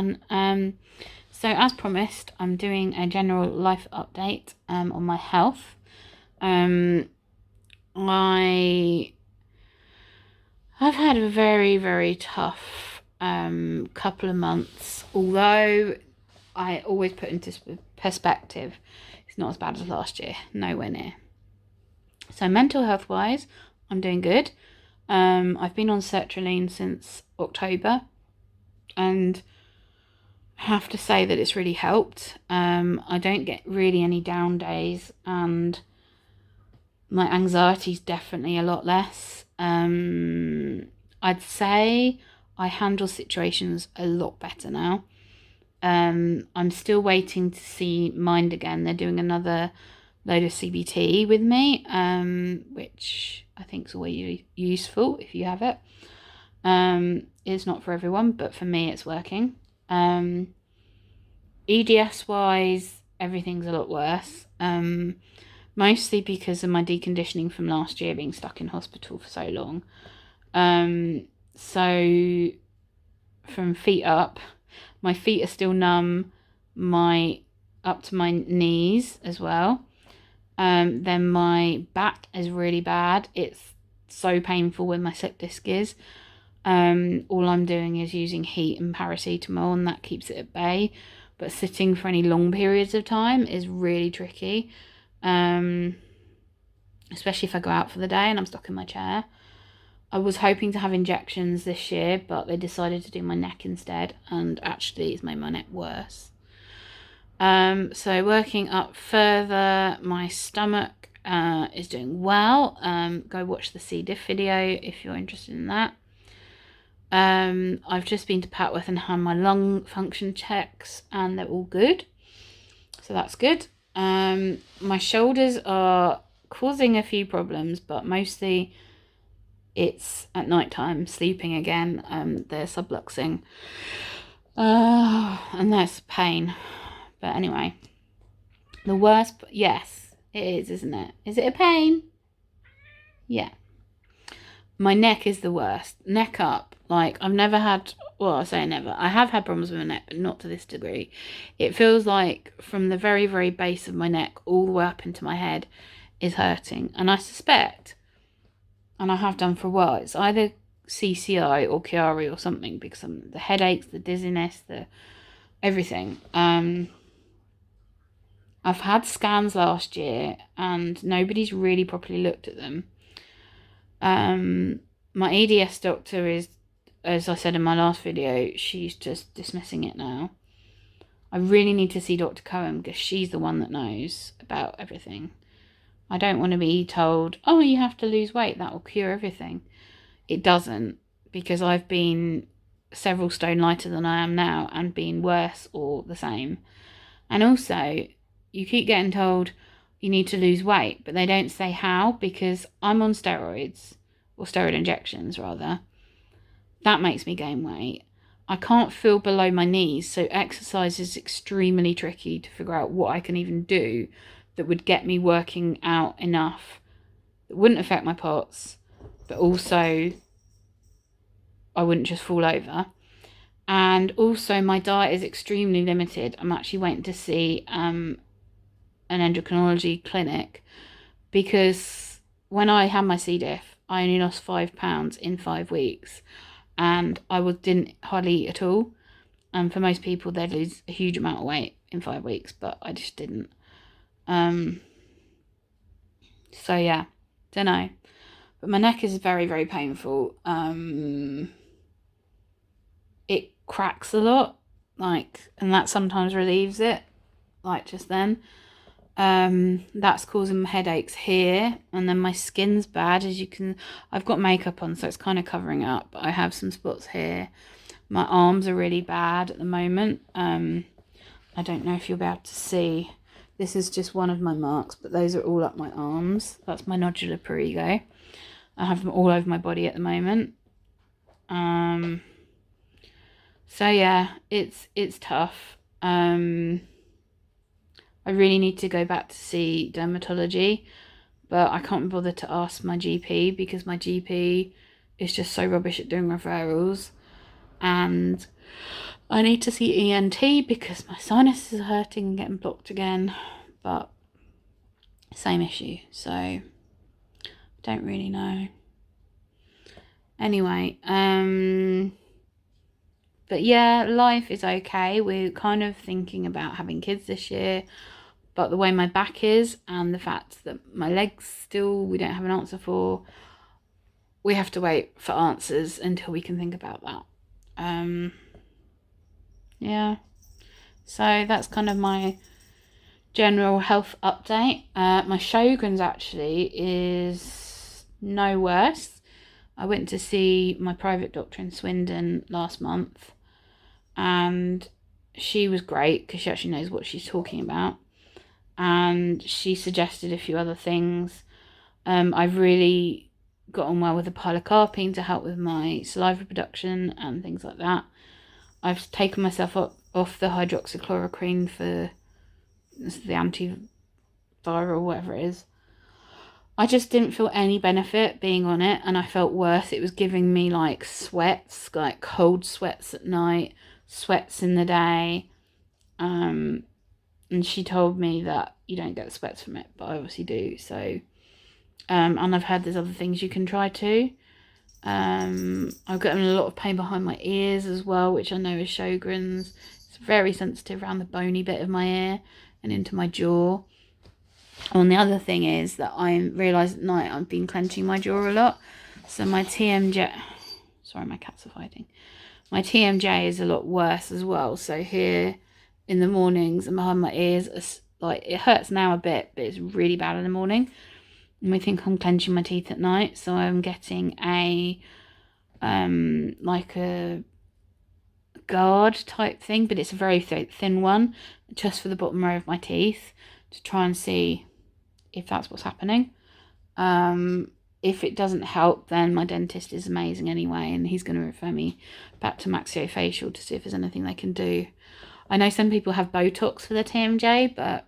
everyone. So as promised, I'm doing a general life update on my health. I've had a very, very tough couple of months, although I always put into perspective, it's not as bad as last year, nowhere near. So mental health wise, I'm doing good. I've been on sertraline since October, and I have to say that it's really helped. I don't get really any down days, and my anxiety's definitely a lot less. I'd say I handle situations a lot better now. I'm still waiting to see Mind again. They're doing another load of CBT with me, which I think is always useful if you have it. It's not for everyone, but for me it's working. EDS wise, everything's a lot worse. Mostly because of my deconditioning from last year, being stuck in hospital for so long. So from feet up, my feet are still numb, up to my knees as well. Then my back is really bad. It's so painful when my slip disc is. All I'm doing is using heat and paracetamol, and that keeps it at bay. But sitting for any long periods of time is really tricky. Especially if I go out for the day and I'm stuck in my chair. I was hoping to have injections this year, but they decided to do my neck instead, and actually it's made my neck worse. So working up further, my stomach is doing well. Go watch the C. diff video if you're interested in that. I've just been to Patworth and had my lung function checks, and they're all good, so that's good. My shoulders are causing a few problems, but mostly it's at night time, sleeping again. They're subluxing, and that's pain. But anyway, the worst, yes, it is, isn't it? Is it a pain? Yeah. My neck is the worst. Neck up. Like, I've never had, well, I say never. I have had problems with my neck, but not to this degree. It feels like from the very, very base of my neck all the way up into my head is hurting. And I suspect, and I have done for a while, it's either CCI or Chiari or something, because the headaches, the dizziness, the everything. I've had scans last year and nobody's really properly looked at them. My EDS doctor is, as I said in my last video, she's just dismissing it now. I really need to see Dr. Cohen, because she's the one that knows about everything. I don't want to be told, oh, you have to lose weight, that will cure everything. It doesn't, because I've been several stone lighter than I am now and been worse or the same. And also, you keep getting told you need to lose weight, but they don't say how, because I'm on steroids, or steroid injections rather. That makes me gain weight. I can't feel below my knees, so exercise is extremely tricky to figure out what I can even do that would get me working out enough that wouldn't affect my POTS, but also I wouldn't just fall over. And also my diet is extremely limited. I'm actually waiting to see an endocrinology clinic, because when I had my C. diff, I only lost 5 pounds in 5 weeks, and I didn't hardly eat at all. And for most people, they'd lose a huge amount of weight in 5 weeks, but I just didn't. So yeah, don't know. But my neck is very, very painful. It cracks a lot, and that sometimes relieves it, like just then. That's causing headaches here, and then my skin's bad, as you can, I've got makeup on, so it's kind of covering up. I have some spots here. My arms are really bad at the moment. I don't know if you'll be able to see. This is just one of my marks, but those are all up my arms. That's my nodular prurigo. I have them all over my body at the moment. So yeah, it's tough. I really need to go back to see dermatology, but I can't bother to ask my GP, because my GP is just so rubbish at doing referrals. And I need to see ENT because my sinuses are hurting and getting blocked again, but same issue, so don't really know. Anyway, but yeah, life is okay. We're kind of thinking about having kids this year, but the way my back is and the fact that my legs still we don't have an answer for, we have to wait for answers until we can think about that. Yeah, so that's kind of my general health update. My Sjogren's actually is no worse. I went to see my private doctor in Swindon last month, and she was great because she actually knows what she's talking about, and she suggested a few other things. I've really got on well with the pilocarpine to help with my saliva production and things like that. I've taken myself off the hydroxychloroquine for the antiviral, whatever it is. I just didn't feel any benefit being on it, and I felt worse. It was giving me like sweats, like cold sweats at night, sweats in the day. And she told me that you don't get sweats from it, but I obviously do. So, and I've heard there's other things you can try too. I've gotten a lot of pain behind my ears as well, which I know is Sjogren's. It's very sensitive around the bony bit of my ear and into my jaw. And the other thing is that I realised at night I've been clenching my jaw a lot. So my TMJ... Sorry, my cats are fighting. My TMJ is a lot worse as well. So here in the mornings and behind my ears, like it hurts now a bit, but it's really bad in the morning. And I think I'm clenching my teeth at night. So I'm getting a... like a guard type thing, but it's a very thin one just for the bottom row of my teeth to try and see if that's what's happening. If it doesn't help, then my dentist is amazing anyway, and he's going to refer me back to maxillofacial to see if there's anything they can do. I know some people have Botox for their TMJ, but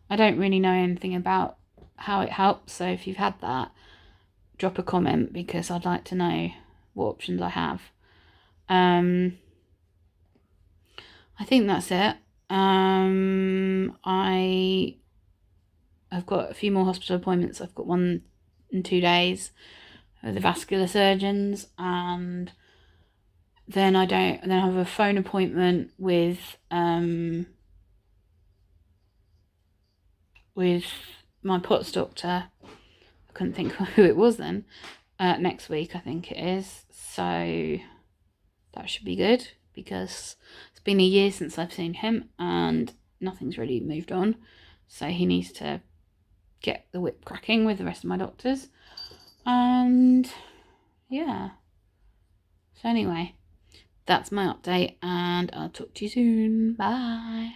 I don't really know anything about how it helps. So if you've had that, drop a comment because I'd like to know what options I have. I think that's it. I've got a few more hospital appointments. I've got one in 2 days with the vascular surgeons, and then I have a phone appointment with my POTS doctor. I couldn't think of who it was then. Next week I think it is. So that should be good because it's been a year since I've seen him and nothing's really moved on. So he needs to get the whip cracking with the rest of my doctors. And yeah. So anyway, that's my update and I'll talk to you soon. Bye.